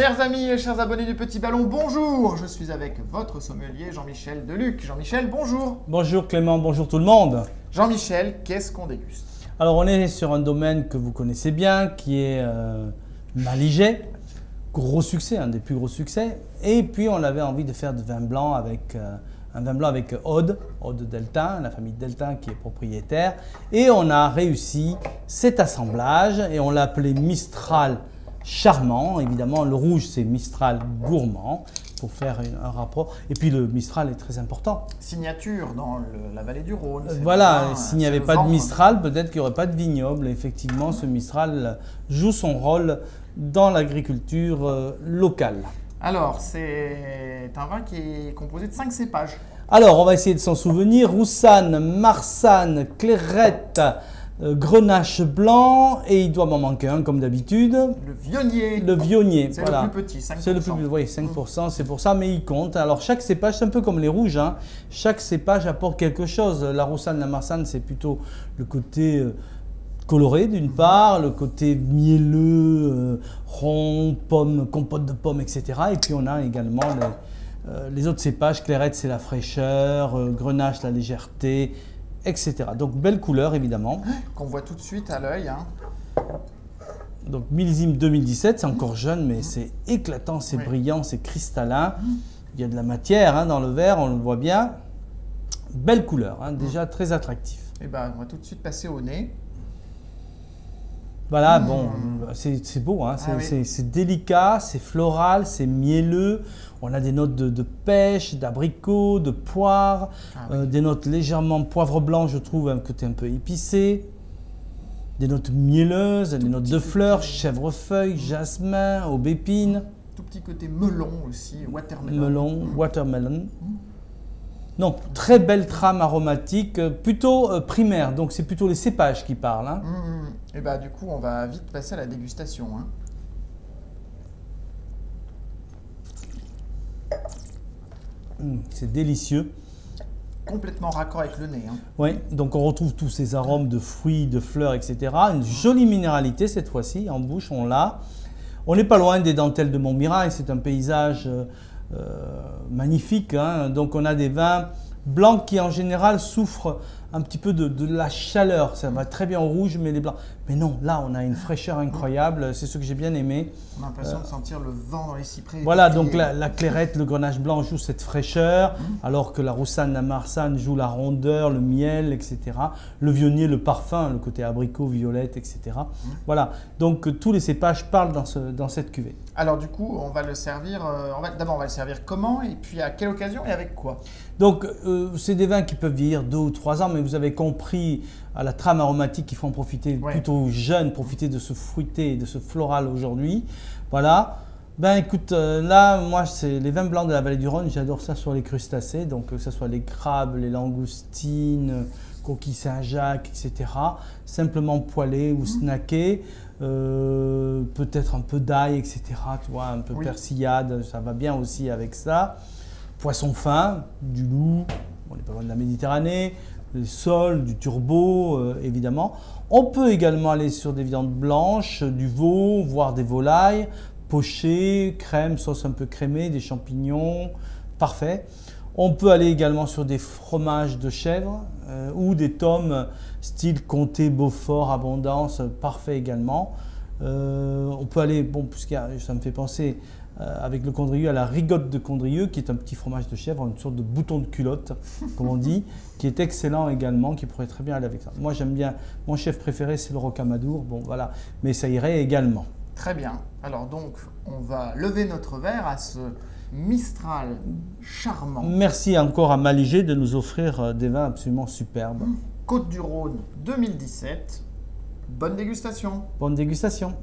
Chers amis et chers abonnés du Petit Ballon, bonjour. Je suis avec votre sommelier Jean-Michel Deluc. Jean-Michel, bonjour. Bonjour Clément, bonjour tout le monde. Jean-Michel, qu'est-ce qu'on déguste? Alors on est sur un domaine que vous connaissez bien, qui est Malijai. Gros succès, un des plus gros succès. Et puis on avait envie de faire du vin blanc avec un vin blanc avec Aude Deltin, la famille Deltin qui est propriétaire. Et on a réussi cet assemblage et on l'a appelé Mistral Charmant. Évidemment, le rouge c'est Mistral Gourmand pour faire un rapport. Et puis le Mistral est très important. Signature dans la vallée du Rhône. Voilà, s'il n'y avait pas de Mistral, peut-être qu'il n'y aurait pas de vignoble. Effectivement, ce Mistral joue son rôle dans l'agriculture locale. Alors, c'est un vin qui est composé de 5 cépages. Alors, on va essayer de s'en souvenir. Roussanne, Marsanne, Clairette, Grenache blanc, et il doit m'en manquer un comme d'habitude. Le Vionnier. Le Vionnier, c'est voilà. le plus petit, 5%. C'est le plus petit, oui, 5%, c'est pour ça, mais il compte. Alors, chaque cépage, c'est un peu comme les rouges, hein. Chaque cépage apporte quelque chose. La Roussanne, la Marsanne, c'est plutôt le côté coloré d'une part, le côté mielleux, rond, pomme, compote de pommes, etc. Et puis on a également les autres cépages. Clairette, c'est la fraîcheur, Grenache, la légèreté, etc. Donc belle couleur évidemment. Qu'on voit tout de suite à l'œil. Hein. Donc millésime 2017, c'est encore jeune, mais c'est éclatant, c'est brillant, c'est cristallin. Il y a de la matière hein, dans le verre, on le voit bien. Belle couleur, hein, déjà très attractif. Et ben, on va tout de suite passer au nez. Voilà, bon, c'est beau, hein, c'est délicat, c'est floral, c'est mielleux. On a des notes de pêche, d'abricot, de poire, des notes légèrement poivre blanc, je trouve, un côté un peu épicé. Des notes mielleuses, des notes de fleurs, chèvrefeuille, jasmin, aubépine. Tout petit côté melon aussi, watermelon. Melon, watermelon. Non, très belle trame aromatique, plutôt primaire, donc c'est plutôt les cépages qui parlent. Hein. Et bah du coup, on va vite passer à la dégustation. Hein. C'est délicieux. Complètement raccord avec le nez. Hein. Oui, donc on retrouve tous ces arômes de fruits, de fleurs, etc. Une jolie minéralité cette fois-ci, en bouche on l'a. On n'est pas loin des dentelles de Montmirail, c'est un paysage magnifique, hein. Donc on a des vins blancs qui en général souffrent un petit peu de la chaleur. Ça va très bien au rouge, mais les blancs. Mais non, là on a une fraîcheur incroyable, c'est ce que j'ai bien aimé. On a l'impression de sentir le vent dans les cyprès. Voilà, donc la clairette, le grenache blanc joue cette fraîcheur, alors que la roussanne, la marsanne joue la rondeur, le miel, etc. Le vionnier, le parfum, le côté abricot, violette, etc. Voilà, donc tous les cépages parlent dans cette cuvée. Alors du coup, on va le servir, d'abord on va le servir comment et puis à quelle occasion et avec quoi? Donc c'est des vins qui peuvent vieillir 2 ou 3 ans, mais vous avez compris à la trame aromatique qu'il faut en profiter plutôt jeune, profiter de ce fruité, de ce floral aujourd'hui. Voilà. Ben écoute, là, moi, c'est les vins blancs de la vallée du Rhône, j'adore ça sur les crustacés, donc que ce soit les crabes, les langoustines, coquilles Saint-Jacques, etc. Simplement poêlés ou snackés, peut-être un peu d'ail, etc. Tu vois, un peu persillade, ça va bien aussi avec ça. Poisson fin, du loup, on n'est pas loin de la Méditerranée, les sols, du turbo, évidemment. On peut également aller sur des viandes blanches, du veau, voire des volailles, pochées, crème, sauce un peu crémée, des champignons, parfait. On peut aller également sur des fromages de chèvre ou des tomes style comté, Beaufort, Abondance, parfait également. On peut aller, bon, ça me fait penser avec le Condrieu à la rigotte de Condrieu, qui est un petit fromage de chèvre, une sorte de bouton de culotte, comme on dit, qui est excellent également, qui pourrait très bien aller avec ça. Moi j'aime bien, mon chef préféré c'est le rocamadour, bon voilà, mais ça irait également. Très bien, alors donc on va lever notre verre à ce Mistral charmant. Merci encore à Malijai de nous offrir des vins absolument superbes. Côtes-du-Rhône 2017, bonne dégustation. Bonne dégustation.